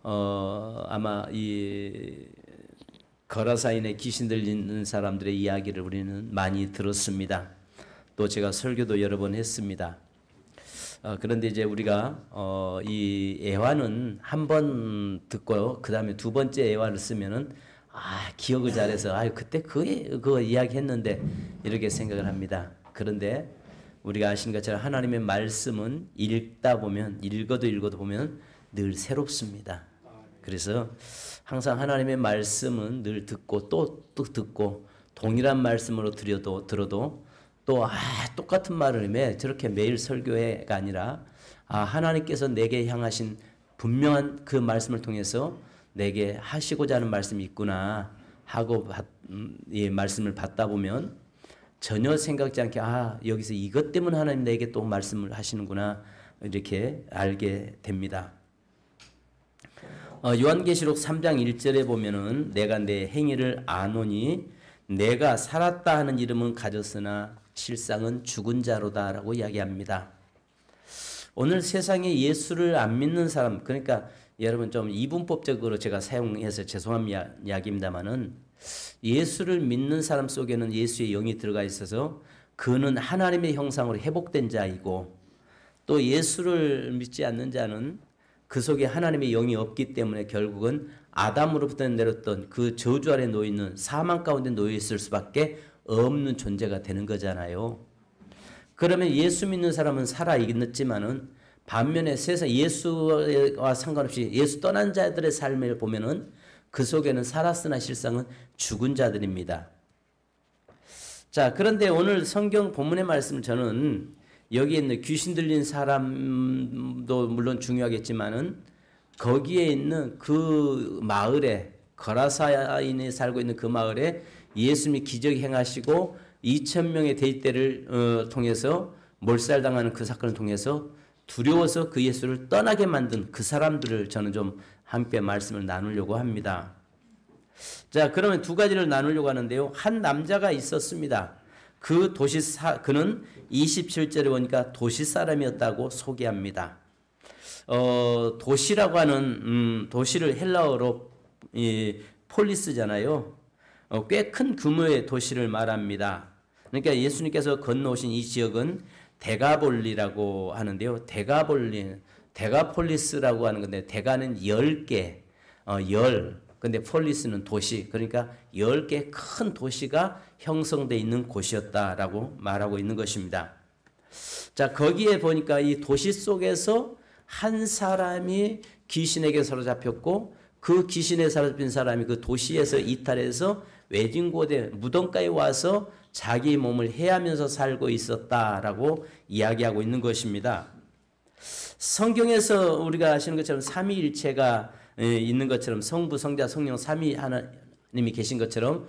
아마 이 거라사인에 귀신 들리는 사람들의 이야기를 우리는 많이 들었습니다. 또 제가 설교도 여러 번 했습니다. 그런데 이제 우리가 이 애환은 한 번 듣고 그 다음에 두 번째 애환을 쓰면은 기억을 잘해서 그때 그거 이야기했는데 이렇게 생각을 합니다. 그런데 우리가 아시는 것처럼 하나님의 말씀은 읽어도 보면 늘 새롭습니다. 그래서 항상 하나님의 말씀은 늘 듣고 또 듣고 동일한 말씀으로 들어도 또 똑같은 말을 왜 저렇게 매일 설교회가 아니라 하나님께서 내게 향하신 분명한 그 말씀을 통해서 내게 하시고자 하는 말씀이 있구나 하고 이 말씀을 받다 보면 전혀 생각지 않게 여기서 이것 때문에 하나님 내게 또 말씀을 하시는구나 이렇게 알게 됩니다. 요한계시록 3장 1절에 보면은 내가 내 행위를 아노니 내가 살았다 하는 이름은 가졌으나 실상은 죽은 자로다 라고 이야기합니다. 오늘 세상에 예수를 안 믿는 사람, 그러니까 여러분 좀 이분법적으로 제가 사용해서 죄송한 이야기입니다만은 예수를 믿는 사람 속에는 예수의 영이 들어가 있어서 그는 하나님의 형상으로 회복된 자이고 또 예수를 믿지 않는 자는 그 속에 하나님의 영이 없기 때문에 결국은 아담으로부터 내렸던 그 저주 아래 놓여있는 사망 가운데 놓여있을 수밖에 없는 존재가 되는 거잖아요. 그러면 예수 믿는 사람은 살아있지만은 반면에 세상 예수와 상관없이 예수 떠난 자들의 삶을 보면은 그 속에는 살았으나 실상은 죽은 자들입니다. 자, 그런데 오늘 성경 본문의 말씀을 저는 여기에 있는 귀신 들린 사람도 물론 중요하겠지만은 거기에 있는 그 마을에 거라사인이 살고 있는 그 마을에 예수님이 기적 행하시고 2,000명의 대집대를 통해서 몰살당하는 그 사건을 통해서 두려워서 그 예수를 떠나게 만든 그 사람들을 저는 좀 함께 말씀을 나누려고 합니다. 자, 그러면 두 가지를 나누려고 하는데요. 한 남자가 있었습니다. 그 그는 27절에 보니까 도시 사람이었다고 소개합니다. 도시라고 하는 도시를 헬라어로 폴리스잖아요. 꽤 큰 규모의 도시를 말합니다. 그러니까 예수님께서 건너오신 이 지역은 데가볼리라고 하는데요. 데가폴리스라고 하는 건데 데가는 10개, 근데 폴리스는 도시, 그러니까 10개 큰 도시가 형성되어 있는 곳이었다라고 말하고 있는 것입니다. 자, 거기에 보니까 이 도시 속에서 한 사람이 귀신에게 사로잡혔고 그 귀신에 사로잡힌 사람이 그 도시에서 이탈해서 외진 곳에 무덤가에 와서 자기 몸을 해하면서 살고 있었다라고 이야기하고 있는 것입니다. 성경에서 우리가 아시는 것처럼 삼위일체가 있는 것처럼 성부, 성자, 성령 삼위 하나님이 계신 것처럼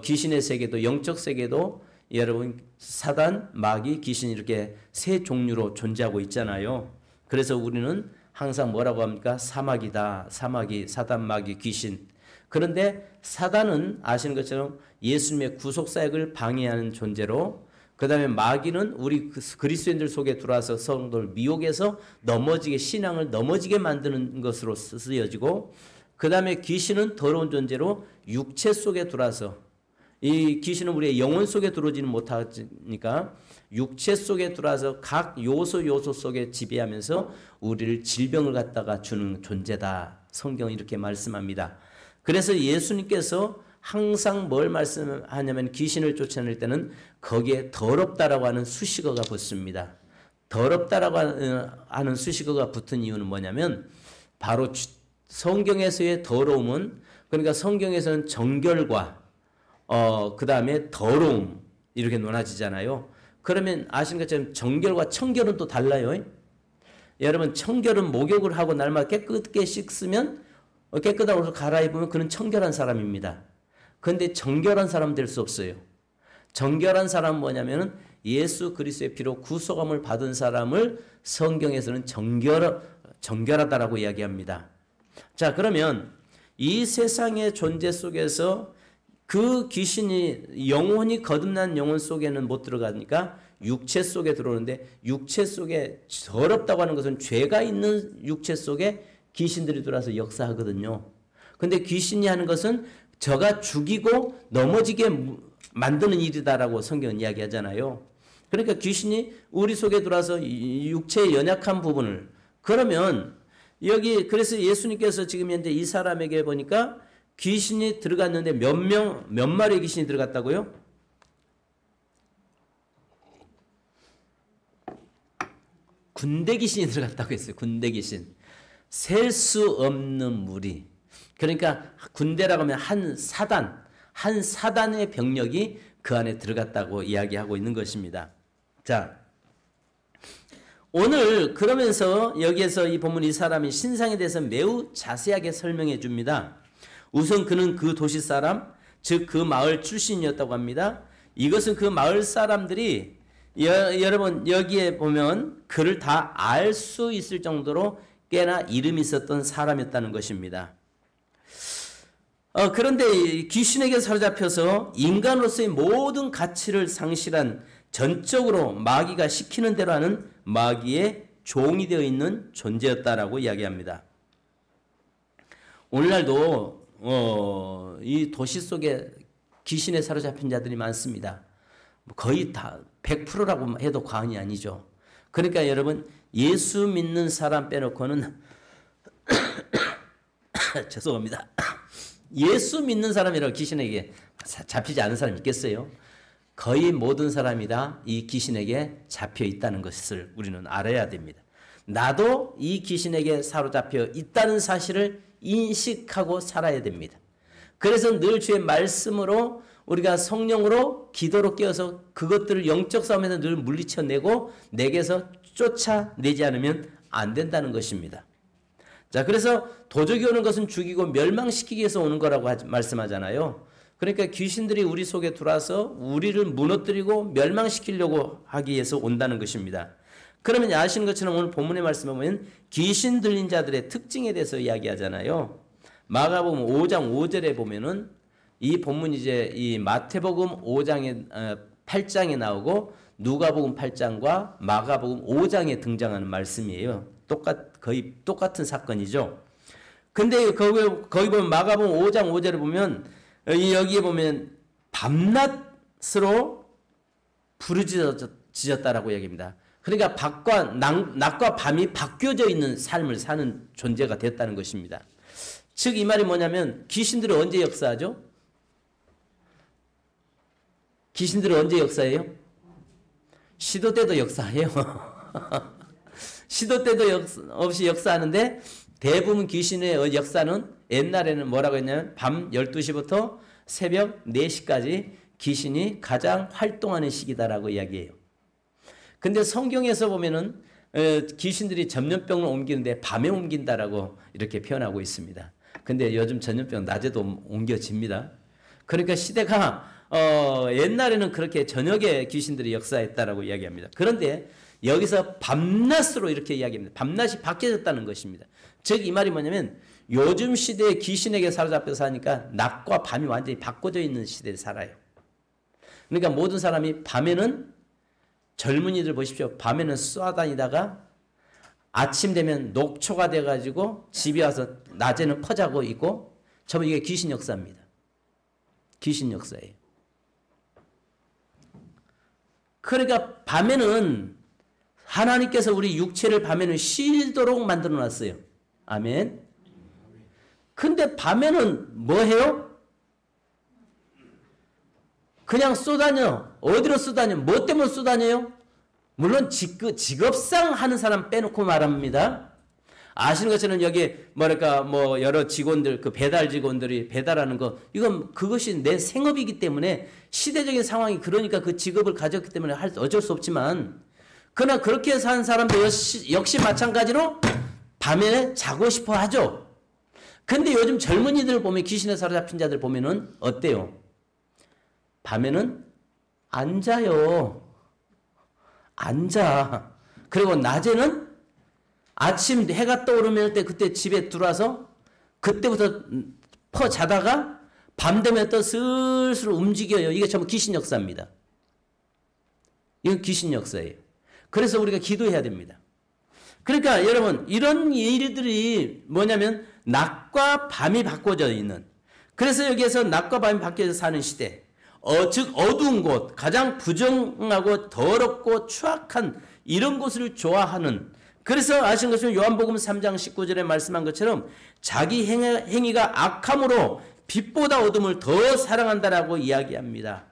귀신의 세계도 영적 세계도 여러분 사단, 마귀, 귀신 이렇게 세 종류로 존재하고 있잖아요. 그래서 우리는 항상 뭐라고 합니까? 사마귀다. 사마귀, 사단, 마귀, 귀신. 그런데 사단은 아시는 것처럼 예수님의 구속사역을 방해하는 존재로 그 다음에 마귀는 우리 그리스도인들 속에 들어와서 성도를 미혹해서 신앙을 넘어지게 만드는 것으로 쓰여지고 그 다음에 귀신은 더러운 존재로 육체 속에 들어와서 이 귀신은 우리의 영혼 속에 들어오지는 못하니까 육체 속에 들어와서 각 요소 속에 지배하면서 우리를 질병을 갖다가 주는 존재다. 성경은 이렇게 말씀합니다. 그래서 예수님께서 항상 뭘 말씀하냐면 귀신을 쫓아낼 때는 거기에 더럽다라고 하는 수식어가 붙습니다. 더럽다라고 하는 수식어가 붙은 이유는 뭐냐면 바로 성경에서의 더러움은 그러니까 성경에서는 정결과 그 다음에 더러움 이렇게 논하지잖아요. 그러면 아시는 것처럼 정결과 청결은 또 달라요. 여러분 청결은 목욕을 하고 날마다 깨끗게 씻으면 깨끗하고 옷을 갈아입으면 그는 청결한 사람입니다. 그런데 정결한 사람 될 수 없어요. 정결한 사람은 뭐냐면은 예수 그리스도의 피로 구속함을 받은 사람을 성경에서는 정결하다라고 이야기합니다. 자, 그러면 이 세상의 존재 속에서 그 귀신이 영혼이 거듭난 영혼 속에는 못 들어가니까 육체 속에 들어오는데 육체 속에 더럽다고 하는 것은 죄가 있는 육체 속에 귀신들이 들어와서 역사하거든요. 근데 귀신이 하는 것은 저가 죽이고 넘어지게 만드는 일이다라고 성경은 이야기하잖아요. 그러니까 귀신이 우리 속에 들어와서 육체의 연약한 부분을, 그러면 여기 그래서 예수님께서 지금 현재 이 사람에게 보니까 귀신이 들어갔는데 몇 마리의 귀신이 들어갔다고요? 군대 귀신이 들어갔다고 했어요. 군대 귀신. 셀 수 없는 무리. 그러니까 군대라고 하면 한 사단의 병력이 그 안에 들어갔다고 이야기하고 있는 것입니다. 자, 오늘 그러면서 여기에서 이 본문 이 사람이 신상에 대해서 매우 자세하게 설명해 줍니다. 우선 그는 그 도시 사람, 즉 그 마을 출신이었다고 합니다. 이것은 그 마을 사람들이 여러분 여기에 보면 그를 다 알 수 있을 정도로 꽤나 이름이 있었던 사람이었다는 것입니다. 그런데 귀신에게 사로잡혀서 인간으로서의 모든 가치를 상실한, 전적으로 마귀가 시키는 대로 하는 마귀의 종이 되어 있는 존재였다라고 이야기합니다. 오늘날도 이 도시 속에 귀신에 사로잡힌 자들이 많습니다. 거의 다 100%라고 해도 과언이 아니죠. 그러니까 여러분 예수 믿는 사람 빼놓고는 죄송합니다. 예수 믿는 사람이라고 귀신에게 잡히지 않은 사람이 있겠어요? 거의 모든 사람이 다 이 귀신에게 잡혀 있다는 것을 우리는 알아야 됩니다. 나도 이 귀신에게 사로잡혀 있다는 사실을 인식하고 살아야 됩니다. 그래서 늘 주의 말씀으로 우리가 성령으로 기도로 깨어서 그것들을 영적 싸움에서 늘 물리쳐내고 내게서 쫓아내지 않으면 안 된다는 것입니다. 자, 그래서 도적이 오는 것은 죽이고 멸망시키기 위해서 오는 거라고 말씀하잖아요. 그러니까 귀신들이 우리 속에 들어와서 우리를 무너뜨리고 멸망시키려고 하기 위해서 온다는 것입니다. 그러면 아시는 것처럼 오늘 본문의 말씀을 보면 귀신 들린 자들의 특징에 대해서 이야기하잖아요. 마가복음 5장 5절에 보면은 이 본문이 이제 이 마태복음 5장에 8장에 나오고 누가복음 8장과 마가복음 5장에 등장하는 말씀이에요. 거의 똑같은 사건이죠. 근데 거기 보면 마가복음 5장 5절에 보면 여기에 보면 밤낮으로 부르짖었다라고 얘기합니다. 그러니까 낮과 밤이 바뀌어져 있는 삶을 사는 존재가 됐다는 것입니다. 즉 이 말이 뭐냐면 귀신들은 언제 역사하죠? 귀신들은 언제 역사해요? 시도 때도 역사해요. 시도 때도 없이 역사하는데 대부분 귀신의 역사는 옛날에는 뭐라고 했냐면 밤 12시부터 새벽 4시까지 귀신이 가장 활동하는 시기다라고 이야기해요. 근데 성경에서 보면은 귀신들이 전염병을 옮기는데 밤에 옮긴다라고 이렇게 표현하고 있습니다. 근데 요즘 전염병 낮에도 옮겨집니다. 그러니까 시대가 옛날에는 그렇게 저녁에 귀신들이 역사했다라고 이야기합니다. 그런데 여기서 밤낮으로 이렇게 이야기합니다. 밤낮이 바뀌어졌다는 것입니다. 즉 이 말이 뭐냐면 요즘 시대에 귀신에게 사로잡혀 사니까 낮과 밤이 완전히 바꿔져 있는 시대에 살아요. 그러니까 모든 사람이 밤에는 젊은이들 보십시오. 밤에는 쏘아다니다가 아침 되면 녹초가 돼가지고 집에 와서 낮에는 퍼자고 있고 전부 이게 귀신 역사입니다. 귀신 역사예요. 그러니까 밤에는 하나님께서 우리 육체를 밤에는 쉬도록 만들어 놨어요. 아멘. 근데 밤에는 뭐 해요? 그냥 쏘다녀. 어디로 쏘다녀? 뭐 때문에 쏘다녀요? 물론 직업상 하는 사람 빼놓고 말합니다. 아시는 것처럼 여기 뭐 여러 직원들, 그 배달 직원들이 배달하는 거, 그것이 내 생업이기 때문에 시대적인 상황이 그러니까 그 직업을 가졌기 때문에 어쩔 수 없지만, 그러나 그렇게 사는 사람도 역시 마찬가지로 밤에 자고 싶어 하죠. 근데 요즘 젊은이들 보면 귀신에 사로잡힌 자들 보면은 어때요? 밤에는 안 자요. 앉아. 그리고 낮에는 아침 해가 떠오르면 그때 집에 들어와서 그때부터 자다가 밤 되면 또 슬슬 움직여요. 이게 전부 귀신 역사입니다. 이건 귀신 역사예요. 그래서 우리가 기도해야 됩니다. 그러니까 여러분 이런 일들이 뭐냐면 낮과 밤이 바꿔져 있는, 그래서 여기에서 낮과 밤이 바뀌어서 사는 시대, 즉 어두운 곳, 가장 부정하고 더럽고 추악한 이런 곳을 좋아하는, 그래서 아시는 것처럼 요한복음 3장 19절에 말씀한 것처럼 자기 행위가 악함으로 빛보다 어둠을 더 사랑한다라고 이야기합니다.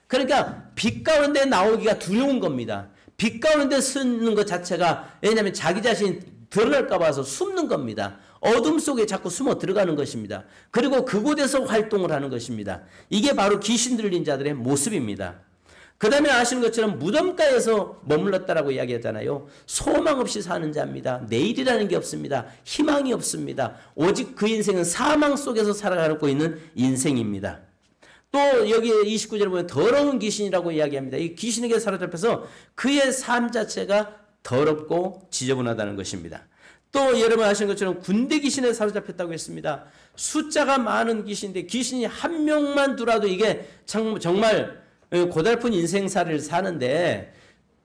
그러니까 빛 가운데 나오기가 두려운 겁니다. 빛 가운데 서는 것 자체가, 왜냐하면 자기 자신이 드러날까 봐서 숨는 겁니다. 어둠 속에 자꾸 숨어 들어가는 것입니다. 그리고 그곳에서 활동을 하는 것입니다. 이게 바로 귀신 들린 자들의 모습입니다. 그 다음에 아시는 것처럼 무덤가에서 머물렀다라고 이야기하잖아요. 소망 없이 사는 자입니다. 내일이라는 게 없습니다. 희망이 없습니다. 오직 그 인생은 사망 속에서 살아가고 있는 인생입니다. 또 여기 29절에 보면 더러운 귀신이라고 이야기합니다. 이 귀신에게 사로잡혀서 그의 삶 자체가 더럽고 지저분하다는 것입니다. 또 여러분 아시는 것처럼 군대 귀신에 사로잡혔다고 했습니다. 숫자가 많은 귀신인데 귀신이 한 명만 두라도 이게 정말 고달픈 인생살이를 사는데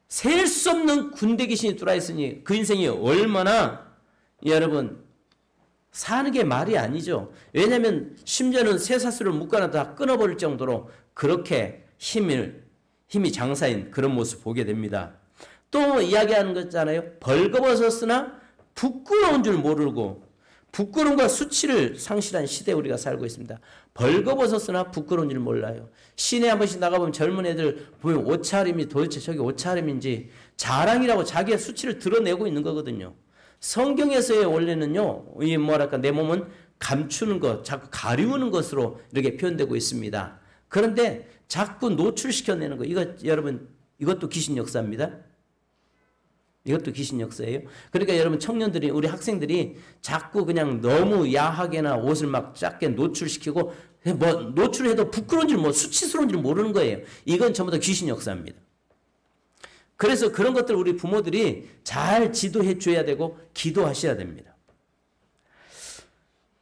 셀 수 없는 군대 귀신이 들어와 있으니 그 인생이 얼마나 여러분 사는 게 말이 아니죠. 왜냐하면 심지어는 쇠사슬을 묶어놔 다 끊어버릴 정도로 그렇게 힘이 장사인 그런 모습 보게 됩니다. 또 이야기하는 거잖아요. 벌거벗었으나 부끄러운 줄 모르고, 부끄러움과 수치를 상실한 시대에 우리가 살고 있습니다. 벌거벗었으나 부끄러운 줄 몰라요. 시내 한 번씩 나가보면 젊은 애들 보면 옷차림이 도대체 저게 옷차림인지 자랑이라고 자기의 수치를 드러내고 있는 거거든요. 성경에서의 원래는요, 이 뭐랄까 내 몸은 감추는 것, 자꾸 가리우는 것으로 이렇게 표현되고 있습니다. 그런데 자꾸 노출시켜내는 거, 이거 여러분 이것도 귀신 역사입니다. 이것도 귀신 역사예요. 그러니까 여러분 청년들이, 우리 학생들이 자꾸 그냥 너무 야하게나 옷을 막 작게 노출시키고 뭐 노출해도 부끄러운 줄, 뭐 수치스러운 줄 모르는 거예요. 이건 전부 다 귀신 역사입니다. 그래서 그런 것들 우리 부모들이 잘 지도해 줘야 되고 기도하셔야 됩니다.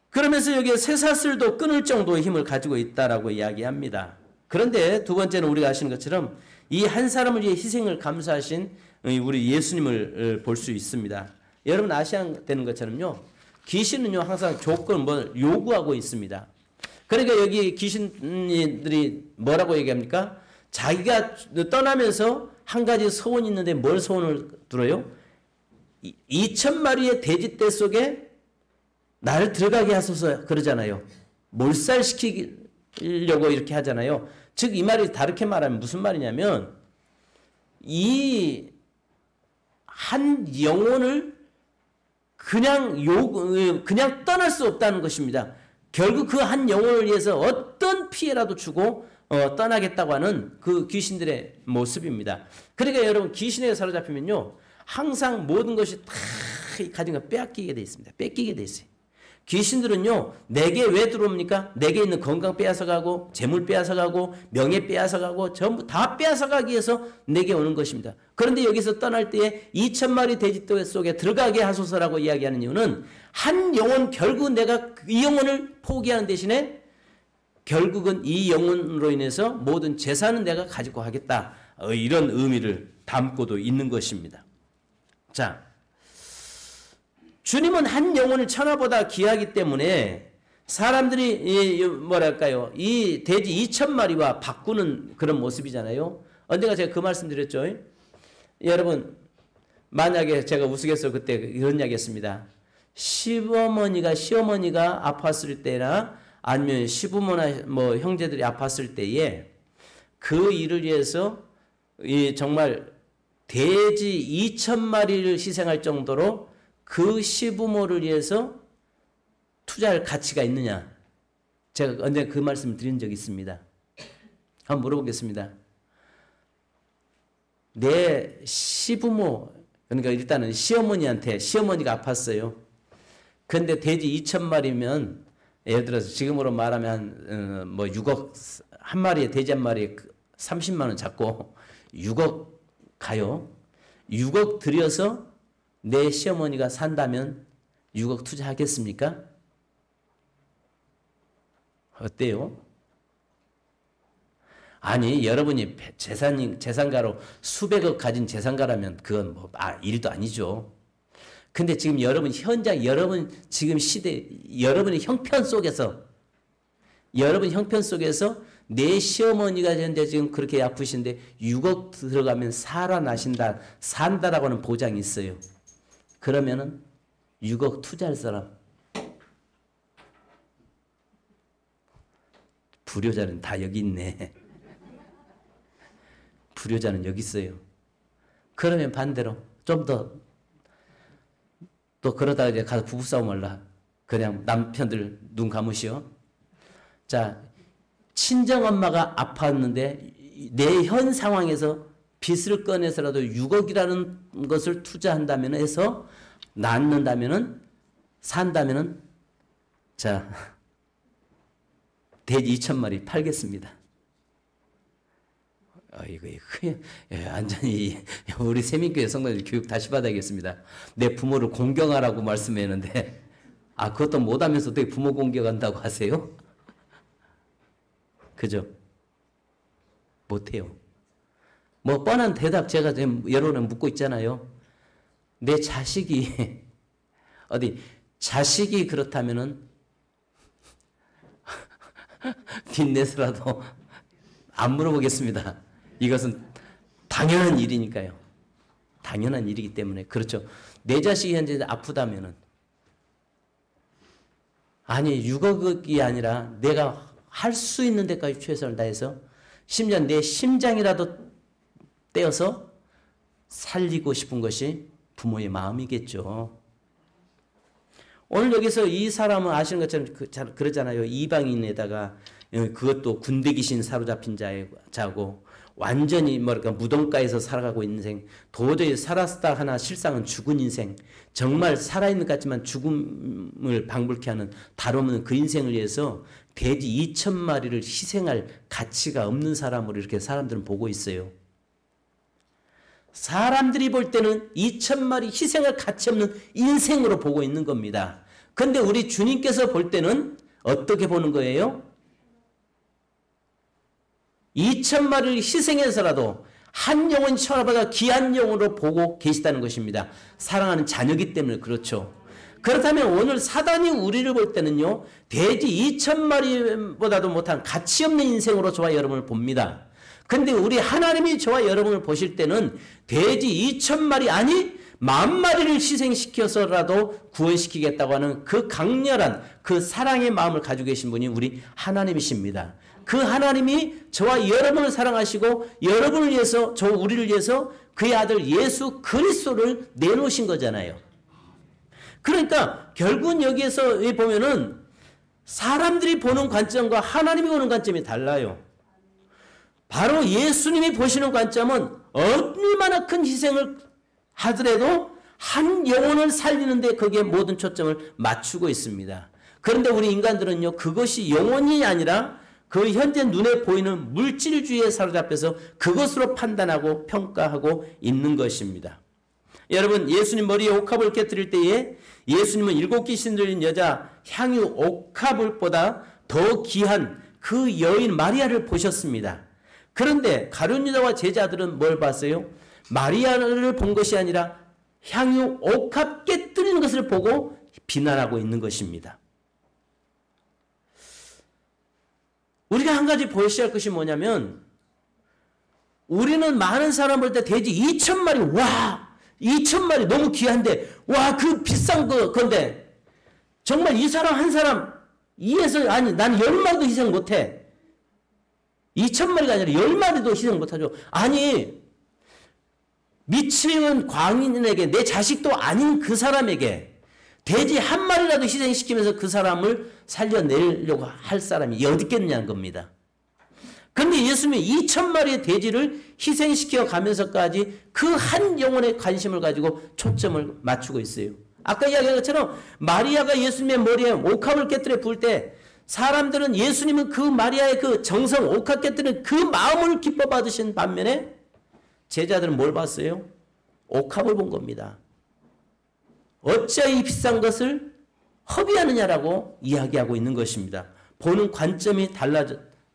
그러면서 여기에 쇠사슬도 끊을 정도의 힘을 가지고 있다라고 이야기합니다. 그런데 두 번째는 우리가 아시는 것처럼 이 한 사람을 위해 희생을 감수하신 우리 예수님을 볼 수 있습니다. 여러분 아셔야 되는 것처럼요, 귀신은요 항상 조건 뭐 요구하고 있습니다. 그러니까 여기 귀신들이 뭐라고 얘기합니까? 자기가 떠나면서 한 가지 소원이 있는데 뭘 소원을 들어요? 2,000마리의 돼지떼 속에 나를 들어가게 하소서 그러잖아요. 몰살시키려고 이렇게 하잖아요. 즉 이 말이 다르게 말하면 무슨 말이냐면 이 한 영혼을 그냥 떠날 수 없다는 것입니다. 결국 그 한 영혼을 위해서 어떤 피해라도 주고 떠나겠다고 하는 그 귀신들의 모습입니다. 그러니까 여러분 귀신에 사로잡히면요 항상 모든 것이 다 가진 거 빼앗기게 돼 있습니다. 뺏기게 돼 있어요. 귀신들은요 내게 왜 들어옵니까? 내게 있는 건강 빼앗아가고 재물 빼앗아가고 명예 빼앗아가고 전부 다 빼앗아가기 위해서 내게 오는 것입니다. 그런데 여기서 떠날 때에 2,000마리 돼지떼 속에 들어가게 하소서라고 이야기하는 이유는 한 영혼, 결국 내가 이 영혼을 포기하는 대신에 결국은 이 영혼으로 인해서 모든 재산은 내가 가지고 하겠다, 이런 의미를 담고도 있는 것입니다. 자, 주님은 한 영혼을 천하보다 귀하기 때문에 사람들이 뭐랄까요, 이 돼지 2,000마리와 바꾸는 그런 모습이잖아요. 언젠가 제가 그 말씀 드렸죠. 여러분 만약에 제가 우스갯소리 그때 이런 이야기 했습니다. 시어머니가 아팠을 때나 아니면 시부모나 뭐 형제들이 아팠을 때에 그 일을 위해서 정말 돼지 2,000마리를 희생할 정도로 그 시부모를 위해서 투자할 가치가 있느냐? 제가 언제 그 말씀을 드린 적이 있습니다. 한번 물어보겠습니다. 내 시부모, 그러니까 일단은 시어머니가 아팠어요. 근데 돼지 2,000마리면 예를 들어서 지금으로 말하면 뭐 6억, 한 마리에 돼지 한 마리에 30만 원 잡고 6억 가요. 6억 들여서 내 시어머니가 산다면 6억 투자하겠습니까? 어때요? 아니 여러분이 재산가로 수백억 가진 재산가라면 그건 뭐 일도 아니죠. 근데 지금 여러분 현장, 여러분 지금 시대, 여러분의 형편 속에서 내 시어머니가 현재 지금 그렇게 아프신데 6억 들어가면 살아나신다, 산다라고 하는 보장이 있어요. 그러면은 6억 투자할 사람, 불효자는 다 여기 있네. 불효자는 여기 있어요. 그러면 반대로 좀 또 그러다가 이제 가서 부부싸움 할라. 그냥 남편들 눈 감으시오. 자, 친정엄마가 아팠는데 내 현 상황에서 빚을 꺼내서라도 6억이라는 것을 투자한다면 해서 낳는다면은 산다면은 자, 돼지 2,000마리 팔겠습니다. 이거 완전히 우리 세민교회 성도들 교육 다시 받아야겠습니다. 내 부모를 공경하라고 말씀했는데 그것도 못하면서 어떻게 부모 공경한다고 하세요? 그죠? 못해요. 뭐 뻔한 대답 제가 지금 여러 번 묻고 있잖아요. 내 자식이 자식이 그렇다면은 빚내서라도 안 물어보겠습니다. 이것은 당연한 일이니까요. 당연한 일이기 때문에. 그렇죠. 내 자식이 현재 아프다면은 아니 6억이 아니라 내가 할 수 있는 데까지 최선을 다해서 심지어 내 심장이라도 떼어서 살리고 싶은 것이 부모의 마음이겠죠. 오늘 여기서 이 사람은 아시는 것처럼 그러잖아요. 이방인에다가 그것도 군대 귀신 사로잡힌 자고 완전히 무덤가에서 살아가고 있는 인생, 도저히 살았다 하나 실상은 죽은 인생, 정말 살아있는 것 같지만 죽음을 방불케 하는 다름없는 그 인생을 위해서 돼지 2,000마리를 희생할 가치가 없는 사람으로 이렇게 사람들은 보고 있어요. 사람들이 볼 때는 2,000마리 희생할 가치 없는 인생으로 보고 있는 겁니다. 그런데 우리 주님께서 볼 때는 어떻게 보는 거예요? 2,000마리를 희생해서라도 한 영혼 천하보다 귀한 영혼으로 보고 계시다는 것입니다. 사랑하는 자녀이기 때문에 그렇죠. 그렇다면 오늘 사단이 우리를 볼 때는요, 돼지 2,000마리보다도 못한 가치 없는 인생으로 저와 여러분을 봅니다. 근데 우리 하나님이 저와 여러분을 보실 때는 돼지 2,000마리 아니 10,000마리를 희생시켜서라도 구원시키겠다고 하는 그 강렬한 그 사랑의 마음을 가지고 계신 분이 우리 하나님이십니다. 그 하나님이 저와 여러분을 사랑하시고 여러분을 위해서, 우리를 위해서 그의 아들 예수 그리스도를 내놓으신 거잖아요. 그러니까 결국은 여기에서 보면은 사람들이 보는 관점과 하나님이 보는 관점이 달라요. 바로 예수님이 보시는 관점은 얼마나 큰 희생을 하더라도 한 영혼을 살리는데 거기에 모든 초점을 맞추고 있습니다. 그런데 우리 인간들은요, 그것이 영혼이 아니라 그 현재 눈에 보이는 물질주의에 사로잡혀서 그것으로 판단하고 평가하고 있는 것입니다. 여러분, 예수님 머리에 옥합을 깨뜨릴 때에 예수님은 7 귀신 들린 여자 향유 옥합을보다 더 귀한 그 여인 마리아를 보셨습니다. 그런데 가룟 유다와 제자들은 뭘 봤어요? 마리아를 본 것이 아니라 향유 옥합 깨뜨리는 것을 보고 비난하고 있는 것입니다. 우리가 한 가지 보셔야 할 것이 뭐냐면, 우리는 많은 사람 볼 때 돼지 2,000마리, 와! 2,000마리 너무 귀한데, 와, 그 비싼 건데, 정말 이 사람 한 사람, 아니, 난 10마리도 희생 못해. 2,000마리가 아니라 10마리도 희생 못하죠. 아니, 미치는 광인에게, 내 자식도 아닌 그 사람에게 돼지 한 마리라도 희생시키면서 그 사람을 살려내려고 할 사람이 어디 있겠냐는 겁니다. 그런데 예수님이 2,000마리의 돼지를 희생시켜 가면서까지 그 한 영혼의 관심을 가지고 초점을 맞추고 있어요. 아까 이야기한 것처럼 마리아가 예수님의 머리에 옥합을 깨뜨려 부을 때 사람들은 예수님은 그 마리아의 그 정성, 옥합 깨뜨리는 그 마음을 기뻐 받으신 반면에 제자들은 뭘 봤어요? 옥합을 본 겁니다. 어찌 이 비싼 것을 허비하느냐라고 이야기하고 있는 것입니다. 보는 관점이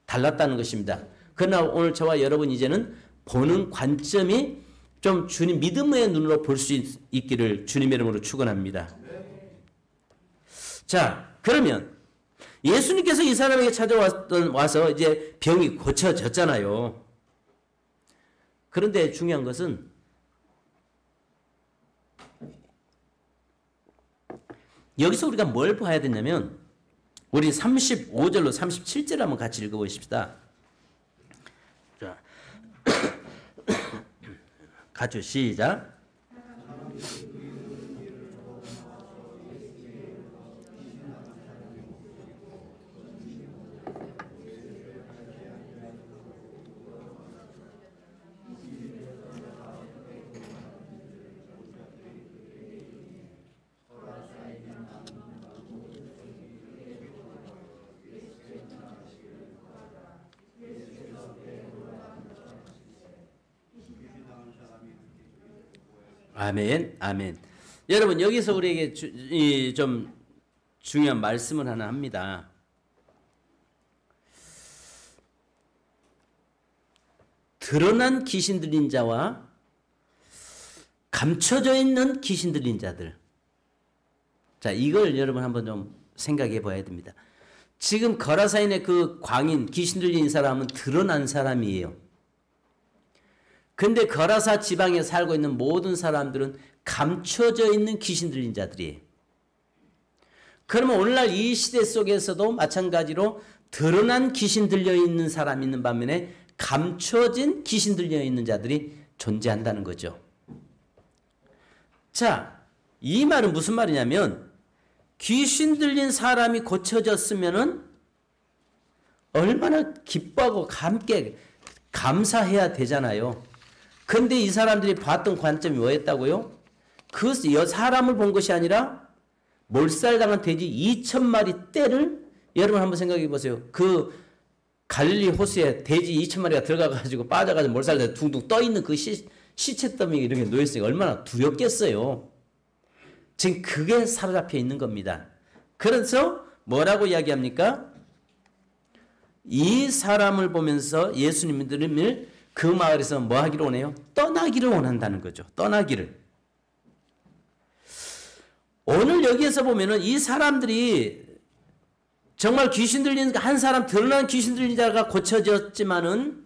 달랐다는 것입니다. 그러나 오늘 저와 여러분 이제는 보는 관점이 좀 주님 믿음의 눈으로 볼 수 있기를 주님의 이름으로 축원합니다. 자, 그러면 예수님께서 이 사람에게 와서 이제 병이 고쳐졌잖아요. 그런데 중요한 것은 여기서 우리가 뭘 봐야 되냐면 우리 35절로 37절 한번 같이 읽어보십시다. 자, 같이 시작. 아멘, 아멘. 여러분 여기서 우리에게 좀 중요한 말씀을 하나 합니다. 드러난 귀신 들린 자와 감춰져 있는 귀신 들린 자들. 자, 이걸 여러분 한번 좀 생각해 봐야 됩니다. 지금 거라사인의 그 광인, 귀신 들린 사람은 드러난 사람이에요. 근데 거라사 지방에 살고 있는 모든 사람들은 감춰져 있는 귀신 들린 자들이에요. 그러면 오늘날 이 시대 속에서도 마찬가지로 드러난 귀신 들려 있는 사람이 있는 반면에 감춰진 귀신 들려 있는 자들이 존재한다는 거죠. 자, 이 말은 무슨 말이냐면 귀신 들린 사람이 고쳐졌으면은 얼마나 기뻐하고 함께 감사해야 되잖아요. 근데 이 사람들이 봤던 관점이 뭐였다고요? 그 사람을 본 것이 아니라 몰살당한 돼지 2,000마리 떼를 여러분 한번 생각해 보세요. 그 갈릴리 호수에 돼지 2,000마리가 들어가가지고 빠져가지고 몰살당해 둥둥 떠있는 그 시체 더미가 이렇게 놓였으니까 얼마나 두렵겠어요. 지금 그게 사로잡혀 있는 겁니다. 그래서 뭐라고 이야기합니까? 이 사람을 보면서 예수님들을 그 마을에서 뭐 하기를 원해요? 떠나기를 원한다는 거죠. 떠나기를. 오늘 여기에서 보면은 이 사람들이 정말 귀신 들린 한 사람 드러난 귀신 들린 자가 고쳐졌지만은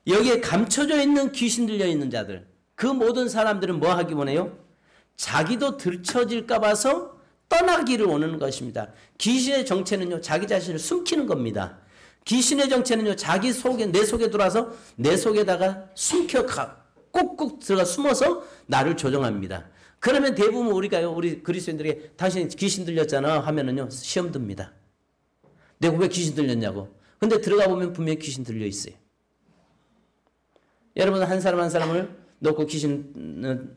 여기에 감춰져 있는 귀신 들려 있는 자들 그 모든 사람들은 뭐 하기 원해요? 자기도 들춰질까 봐서 떠나기를 원하는 것입니다. 귀신의 정체는요 자기 자신을 숨기는 겁니다. 귀신의 정체는요 자기 속에 내 속에 들어와서 내 속에다가 숨겨 꾹꾹 들어가 숨어서 나를 조종합니다. 그러면 대부분 우리 그리스도인들에게 당신 귀신 들렸잖아 하면은요 시험 듭니다. 내가 왜 귀신 들렸냐고. 근데 들어가 보면 분명히 귀신 들려 있어요. 여러분 한 사람 한 사람을 놓고 귀신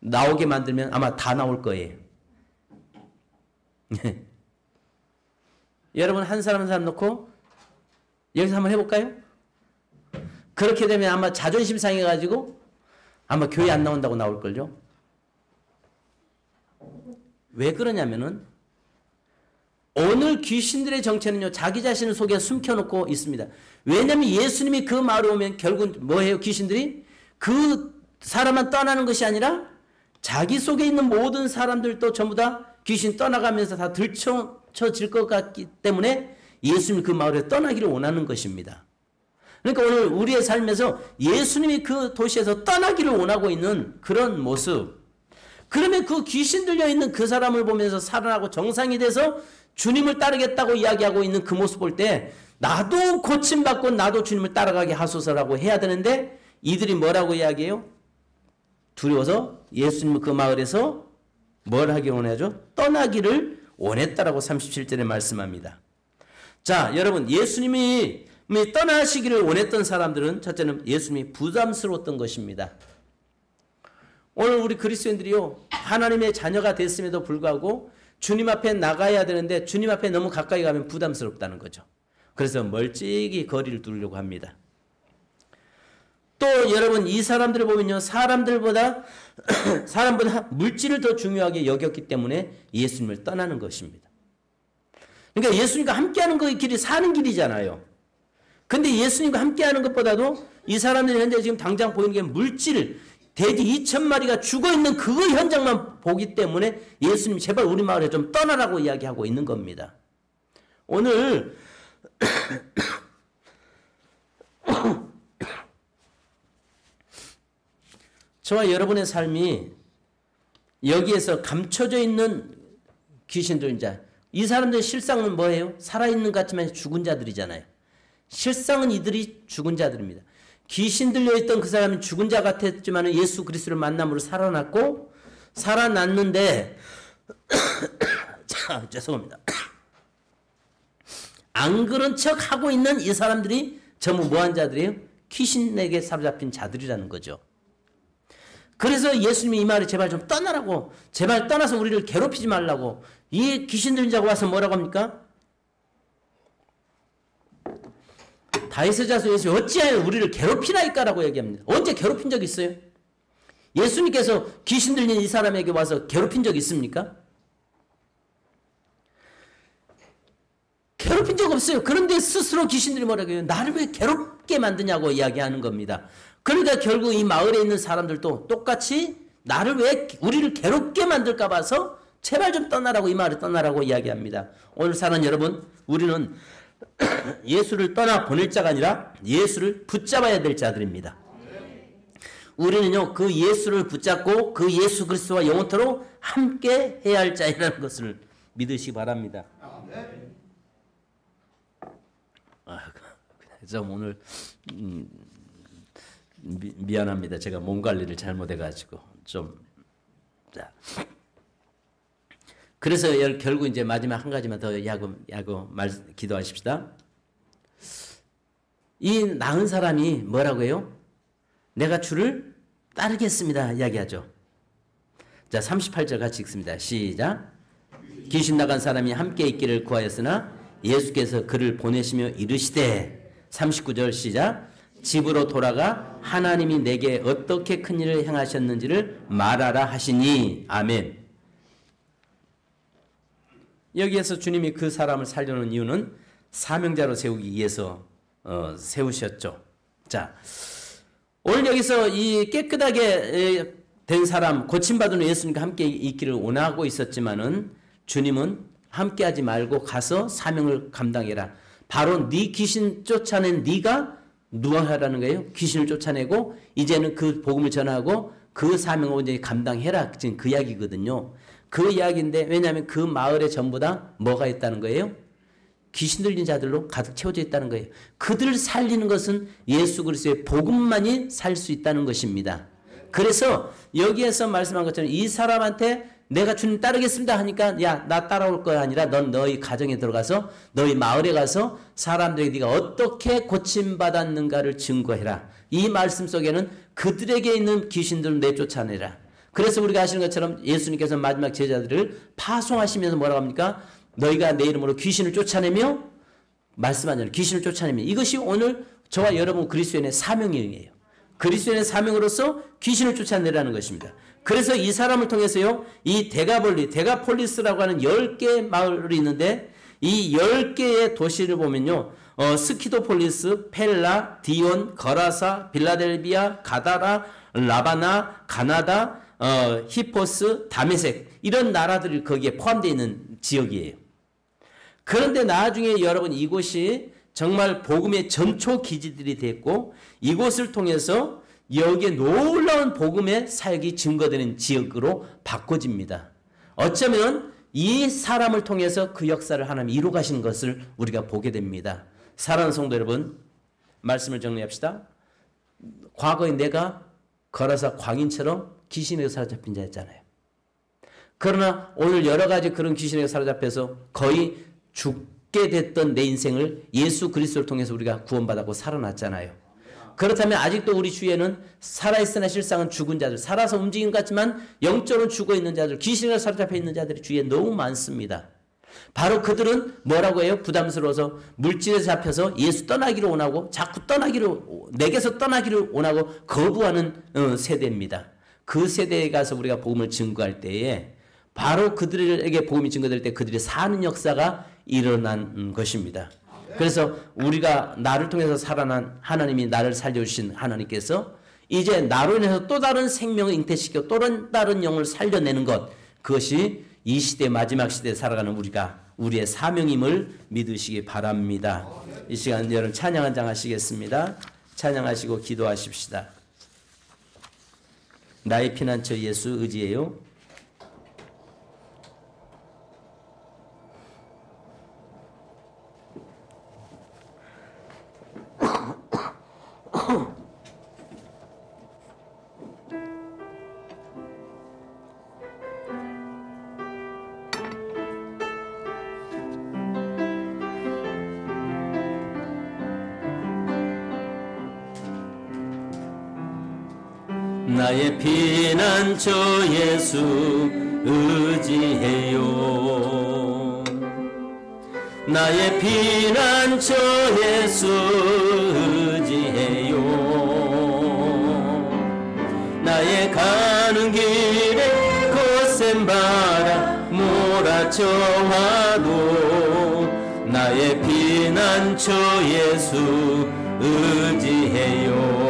나오게 만들면 아마 다 나올 거예요. 여러분 한 사람 한 사람 놓고 여기서 한번 해볼까요? 그렇게 되면 아마 자존심 상해가지고 아마 교회 안 나온다고 나올걸요. 왜 그러냐면은 오늘 귀신들의 정체는요 자기 자신을 속에 숨겨놓고 있습니다. 왜냐하면 예수님이 그 마을에 오면 결국 뭐해요? 귀신들이 그 사람만 떠나는 것이 아니라 자기 속에 있는 모든 사람들도 전부 다 귀신 떠나가면서 다 들춰질 것 같기 때문에 예수님이 그 마을에 떠나기를 원하는 것입니다. 그러니까 오늘 우리의 삶에서 예수님이 그 도시에서 떠나기를 원하고 있는 그런 모습. 그러면 그 귀신 들려 있는 그 사람을 보면서 살아나고 정상이 돼서 주님을 따르겠다고 이야기하고 있는 그 모습 볼 때 나도 고침받고 나도 주님을 따라가게 하소서라고 해야 되는데 이들이 뭐라고 이야기해요? 두려워서 예수님 그 마을에서 뭘 하기 원하죠? 떠나기를 원했다라고 37절에 말씀합니다. 자, 여러분 예수님이 떠나시기를 원했던 사람들은 첫째는 예수님이 부담스러웠던 것입니다. 오늘 우리 그리스도인들이요 하나님의 자녀가 됐음에도 불구하고 주님 앞에 나가야 되는데 주님 앞에 너무 가까이 가면 부담스럽다는 거죠. 그래서 멀찍이 거리를 두려고 합니다. 또 여러분 이 사람들을 보면요 사람보다 물질을 더 중요하게 여겼기 때문에 예수님을 떠나는 것입니다. 그러니까 예수님과 함께하는 그 길이 사는 길이잖아요. 근데 예수님과 함께하는 것보다도 이 사람들이 현재 지금 당장 보이는 게 물질, 돼지 2,000마리가 죽어있는 그 현장만 보기 때문에 예수님이 제발 우리 마을에 좀 떠나라고 이야기하고 있는 겁니다. 오늘 저와 여러분의 삶이 여기에서 감춰져 있는 귀신들, 이 사람들의 실상은 뭐예요? 살아있는 것 같지만 죽은 자들이잖아요. 실상은 이들이 죽은 자들입니다. 귀신 들려있던 그 사람이 죽은 자 같았지만 예수 그리스도를 만남으로 살아났고, 살아났는데 자, 죄송합니다. 안 그런 척 하고 있는 이 사람들이 전부 뭐한 자들이에요? 귀신에게 사로잡힌 자들이라는 거죠. 그래서 예수님이 이 말에 제발 좀 떠나라고, 제발 떠나서 우리를 괴롭히지 말라고, 이 귀신 들린 자가 와서 뭐라고 합니까? 다윗의 자손 예수 어찌하여 우리를 괴롭히나이까라고 얘기합니다. 언제 괴롭힌 적 있어요? 예수님께서 귀신 들린 이 사람에게 와서 괴롭힌 적 있습니까? 괴롭힌 적 없어요. 그런데 스스로 귀신들이 뭐라고 해요? 나를 왜 괴롭게 만드냐고 이야기하는 겁니다. 그러니까 결국 이 마을에 있는 사람들도 똑같이 나를 왜 우리를 괴롭게 만들까 봐서 제발 좀 떠나라고, 이 마을에 떠나라고 이야기합니다. 오늘 사는 여러분, 우리는 예수를 떠나 보낼 자가 아니라 예수를 붙잡아야 될 자들입니다. 우리는요, 그 예수를 붙잡고 그 예수 그리스도와 영원토록 함께 해야 할 자이라는 것을 믿으시기 바랍니다. 좀 오늘 미안합니다. 제가 몸 관리를 잘못해가지고 좀. 자. 그래서 결국 이제 마지막 한 가지만 더 기도하십시다. 이 나은 사람이 뭐라고 해요? 내가 주를 따르겠습니다. 이야기하죠. 자, 38절 같이 읽습니다. 시작. 귀신 나간 사람이 함께 있기를 구하였으나 예수께서 그를 보내시며 이르시되, 39절 시작. 집으로 돌아가 하나님이 내게 어떻게 큰 일을 행하셨는지를 말하라 하시니. 아멘. 여기에서 주님이 그 사람을 살려놓은 이유는 사명자로 세우기 위해서 세우셨죠. 자, 오늘 여기서 이 깨끗하게 된 사람, 고침받은 예수님과 함께 있기를 원하고 있었지만은 주님은 함께하지 말고 가서 사명을 감당해라. 바로 네 귀신 쫓아낸 네가 누워하라는 거예요. 귀신을 쫓아내고 이제는 그 복음을 전하고 그 사명을 이제 감당해라. 지금 그 이야기거든요. 그 이야기인데, 왜냐하면 그 마을에 전부 다 뭐가 있다는 거예요? 귀신 들린 자들로 가득 채워져 있다는 거예요. 그들을 살리는 것은 예수 그리스도의 복음만이 살 수 있다는 것입니다. 그래서 여기에서 말씀한 것처럼 이 사람한테 내가 주님 따르겠습니다 하니까 야, 나 따라올 거야 아니라 넌 너희 가정에 들어가서 너희 마을에 가서 사람들에게 네가 어떻게 고침받았는가를 증거해라. 이 말씀 속에는 그들에게 있는 귀신들을 내쫓아내라. 그래서 우리가 아시는 것처럼 예수님께서 마지막 제자들을 파송하시면서 뭐라고 합니까? 너희가 내 이름으로 귀신을 쫓아내며, 말씀하는 귀신을 쫓아내며, 이것이 오늘 저와 여러분 그리스도인의 사명이에요. 그리스도인의 사명으로서 귀신을 쫓아내라는 것입니다. 그래서 이 사람을 통해서요, 이 데가폴리스라고 하는 10개의 마을이 있는데, 이 10개의 도시를 보면요, 스키도폴리스, 펠라, 디온, 거라사, 빌라델비아, 가다라, 라바나, 가나다, 히포스, 다메섹, 이런 나라들이 거기에 포함되어 있는 지역이에요. 그런데 나중에 여러분 이곳이 정말 복음의 전초 기지들이 됐고, 이곳을 통해서 여기에 놀라운 복음의 사역이 증거되는 지역으로 바꿔집니다. 어쩌면 이 사람을 통해서 그 역사를 하나님 이루어 가신 것을 우리가 보게 됩니다. 사랑하는 성도 여러분, 말씀을 정리합시다. 과거에 내가 걸어서 광인처럼 귀신에게 사로잡힌 자였잖아요. 그러나 오늘 여러 가지 그런 귀신에게 사로잡혀서 거의 죽게 됐던 내 인생을 예수 그리스도를 통해서 우리가 구원받았고 살아났잖아요. 그렇다면 아직도 우리 주위에는 살아있으나 실상은 죽은 자들, 살아서 움직이는 것 같지만 영적으로 죽어있는 자들, 귀신에 사로잡혀 있는 자들이 주위에 너무 많습니다. 바로 그들은 뭐라고 해요? 부담스러워서 물질에 잡혀서 예수 떠나기를 원하고 자꾸 내게서 떠나기를 원하고 거부하는 세대입니다. 그 세대에 가서 우리가 복음을 증거할 때에 바로 그들에게 복음이 증거될 때 그들이 사는 역사가 일어난 것입니다. 그래서 우리가 나를 통해서 살아난 하나님이 나를 살려주신 하나님께서 이제 나로 인해서 또 다른 생명을 잉태시켜 또 다른 영을 살려내는 것, 그것이 이 시대 마지막 시대에 살아가는 우리의 사명임을 믿으시기 바랍니다. 이 시간 여러분 찬양 한 장 하시겠습니다. 찬양하시고 기도하십시다. 나의 피난처 예수 의지해요. 나의 피난처 예수 의지해요. 나의 피난처 예수 의지해요. 나의 가는 길에 거센 바람 몰아쳐와도 나의 피난처 예수 의지해요.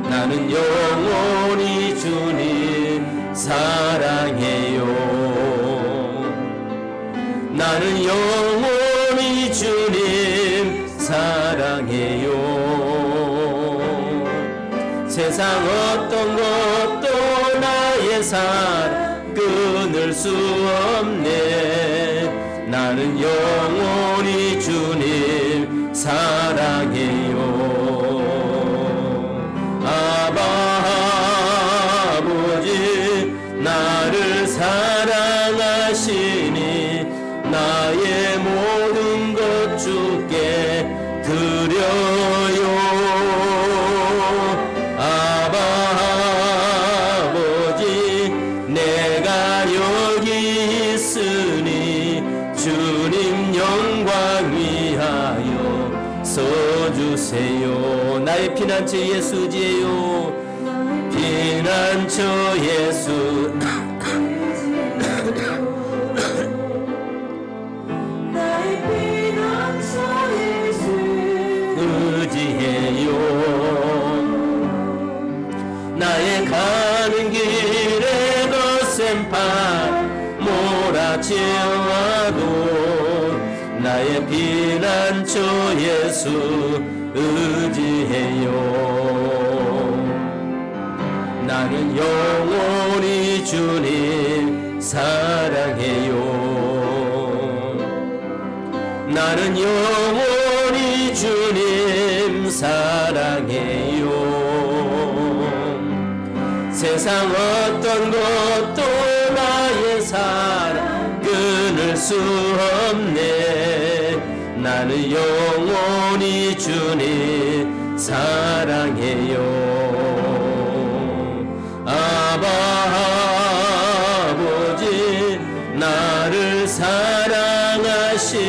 나는 영원히 주님 사랑해요. 나는 영원히 주님 사랑해요. 세상 어떤 것도 나의 사랑 끊을 수 없네. 나는 영원히 주님 사랑해요. 아버지 나를 사랑하시니 나의 모든 것 주께 드려요. 아버지 내가 여기 있으니 주님 영광 위하여 써주세요. 나의 피난처 예수 의지해요. 피난처 예수 나의 피난처 예수 의지해요. 나의 가는 길에 거센 바람 몰아치워도 나의 피난처 예수 의지해요. 나는 영원히 주님 사랑해요. 나는 영원히 주님 사랑해요. 세상 어떤 것도 나의 사랑 끊을 수 없네. 나는 영원히 주님 사랑해요. 아버지 나를 사랑하시니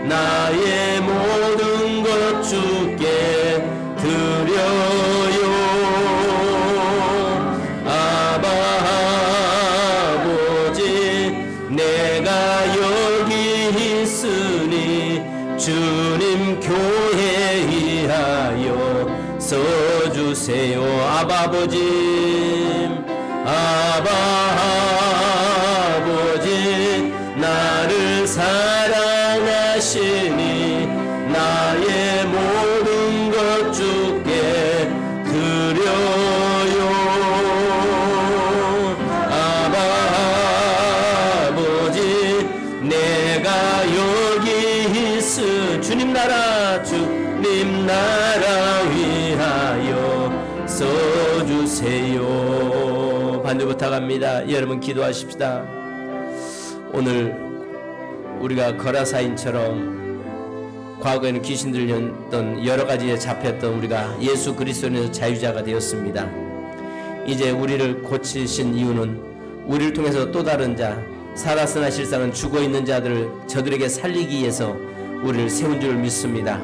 나의 모든 것 주께 드려요. 아버지 내가 여기 있으니 주님 교회 위하여 써주세요. 아버지 나를 사랑하시니 나의 모든 것 주께 드려요. 아버지 내가 여기 있으 주님 나라 위하여 써주세요. 반주 부탁합니다. 여러분 기도하십시다. 오늘 우리가 거라사인처럼 과거에는 귀신 들렸던 여러 가지에 잡혔던 우리가 예수 그리스도에서 자유자가 되었습니다. 이제 우리를 고치신 이유는 우리를 통해서 또 다른 자, 살았으나 실상은 죽어있는 자들을 저들에게 살리기 위해서 우리를 세운 줄 믿습니다.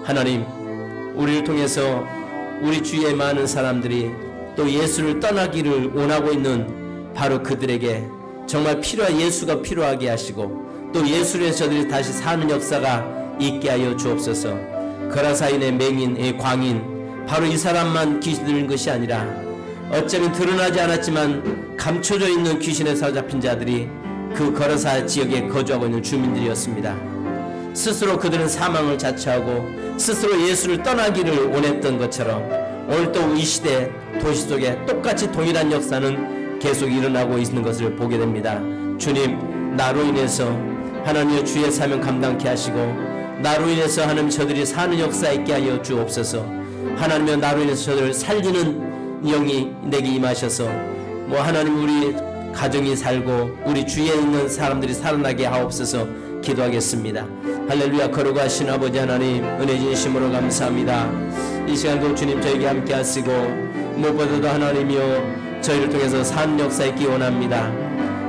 하나님, 우리를 통해서 우리 주위에 많은 사람들이 또 예수를 떠나기를 원하고 있는 바로 그들에게 정말 예수가 필요하게 하시고 또 예수를 위해서 저들이 다시 사는 역사가 있게 하여 주옵소서. 거라사인의 맹인, 광인, 바로 이 사람만 귀신 들린 것이 아니라 어쩌면 드러나지 않았지만 감춰져 있는 귀신에 사로잡힌 자들이 그 거라사 지역에 거주하고 있는 주민들이었습니다. 스스로 그들은 사망을 자처하고 스스로 예수를 떠나기를 원했던 것처럼 오늘 또 이 시대 도시 속에 똑같이 동일한 역사는 계속 일어나고 있는 것을 보게 됩니다. 주님, 나로 인해서 하나님의 주의 사명 감당케 하시고 나로 인해서 하나님 저들이 사는 역사 있게 하여 주옵소서. 하나님의 나로 인해서 저들을 살리는 영이 내게 임하셔서 하나님 우리 가정이 살고 우리 주위에 있는 사람들이 살아나게 하옵소서 기도하겠습니다. 할렐루야. 거룩하신 아버지 하나님, 은혜 진심으로 감사합니다. 이 시간도 주님 저에게 함께 하시고 무엇보다도 하나님이여 저희를 통해서 산 역사 있기 원합니다.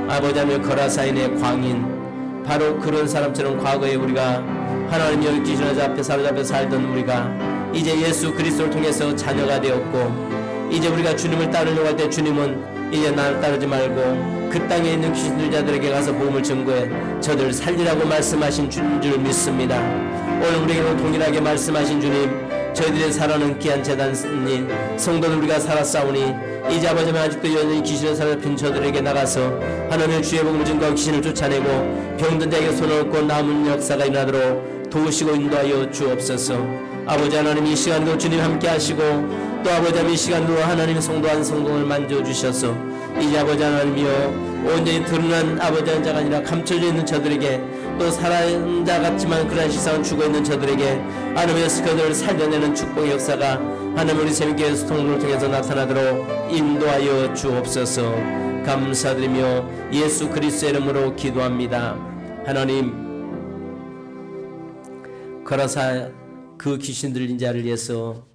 아버지 하나님, 거라사인의 광인, 바로 그런 사람처럼 과거에 우리가 하나님이여 귀신의 앞에 사로잡혀 살던 우리가 이제 예수 그리스도를 통해서 자녀가 되었고 이제 우리가 주님을 따르려고 할 때 주님은 이제 나를 따르지 말고 그 땅에 있는 귀신들 자들에게 가서 복음을 전거해 저들을 살리라고 말씀하신 주님 줄 믿습니다. 오늘 우리에게도 동일하게 말씀하신 주님, 저희들의 살아는 귀한 재단님 성도들 우리가 살았사오니 이제 아버지 아직도 여전히 귀신에 사로잡힌 저들에게 나가서 하나님의 주의 복음을 전거하고 귀신을 쫓아내고 병든 자에게 손을 얹고 남은 역사가 일어나도록 도우시고 인도하여 주옵소서. 아버지 하나님, 이 시간도 주님 함께 하시고 또 아버지 하나님 이 시간도 하나님의 성도 한 성도를 만져주셔서 이제 아버지 하나님이여 온전히 드러난 아버지 하나님 자가 아니라 감춰져 있는 저들에게 또 살아있는 자 같지만 그러한 실상은 죽어있는 저들에게 하나님의 그들을 살려내는 축복의 역사가 하나님 우리 새벽교회 통로를 통해서 나타나도록 인도하여 주옵소서. 감사드리며 예수 그리스도의 이름으로 기도합니다. 하나님, 거라사 그 귀신 들린 자를 위해서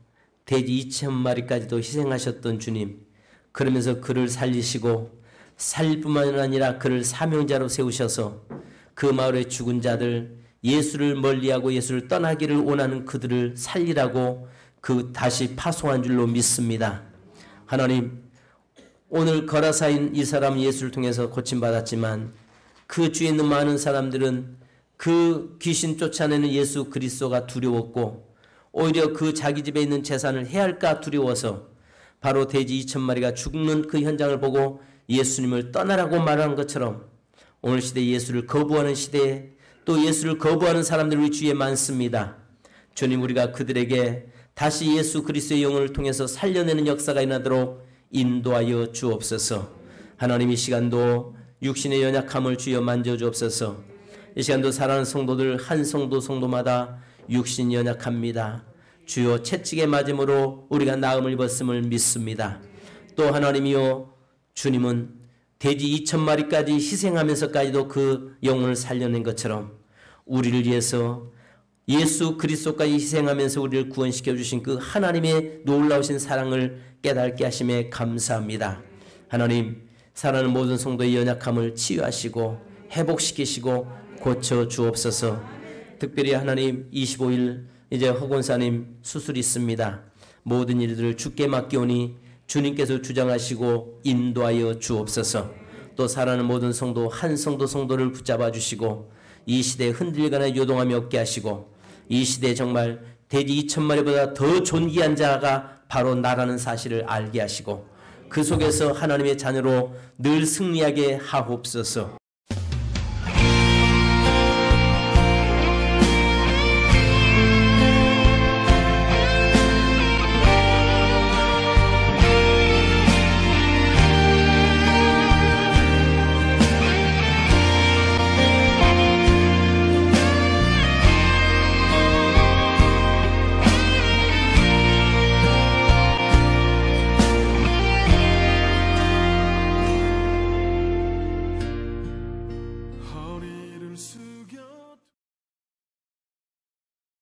돼지 2,000마리까지도 희생하셨던 주님, 그러면서 그를 살리시고 살릴 뿐만 아니라 그를 사명자로 세우셔서 그 마을의 죽은 자들, 예수를 멀리하고 예수를 떠나기를 원하는 그들을 살리라고 그 다시 파송한 줄로 믿습니다. 하나님, 오늘 거라사인 이 사람 예수를 통해서 고침받았지만 그 주위에 있는 많은 사람들은 그 귀신 쫓아내는 예수 그리스도가 두려웠고 오히려 그 자기 집에 있는 재산을 해할까 두려워서 바로 돼지 2,000마리가 죽는 그 현장을 보고 예수님을 떠나라고 말한 것처럼 오늘 시대에 예수를 거부하는 시대에 또 예수를 거부하는 사람들이 우리 주위에 많습니다. 주님, 우리가 그들에게 다시 예수 그리스도의 영을 통해서 살려내는 역사가 일어나도록 인도하여 주옵소서. 하나님, 이 시간도 육신의 연약함을 주여 만져주옵소서. 이 시간도 사랑하는 성도들 한 성도마다 육신 연약합니다. 주여 채찍에 맞음으로 우리가 나음을 입었음을 믿습니다. 또 하나님이여, 주님은 돼지 2,000마리까지 희생하면서까지도 그 영혼을 살려낸 것처럼 우리를 위해서 예수 그리스도까지 희생하면서 우리를 구원시켜 주신 그 하나님의 놀라우신 사랑을 깨닫게 하심에 감사합니다. 하나님, 사랑하는 모든 성도의 연약함을 치유하시고 회복시키시고 고쳐 주옵소서. 특별히 하나님, 25일 이제 허곤사님 수술이 있습니다. 모든 일들을 주께 맡기오니 주님께서 주장하시고 인도하여 주옵소서. 또 사랑하는 모든 성도 한 성도를 붙잡아 주시고 이 시대에 흔들리거나 요동함이 없게 하시고 이 시대에 정말 돼지 2,000마리보다 더 존귀한 자가 바로 나라는 사실을 알게 하시고 그 속에서 하나님의 자녀로 늘 승리하게 하옵소서.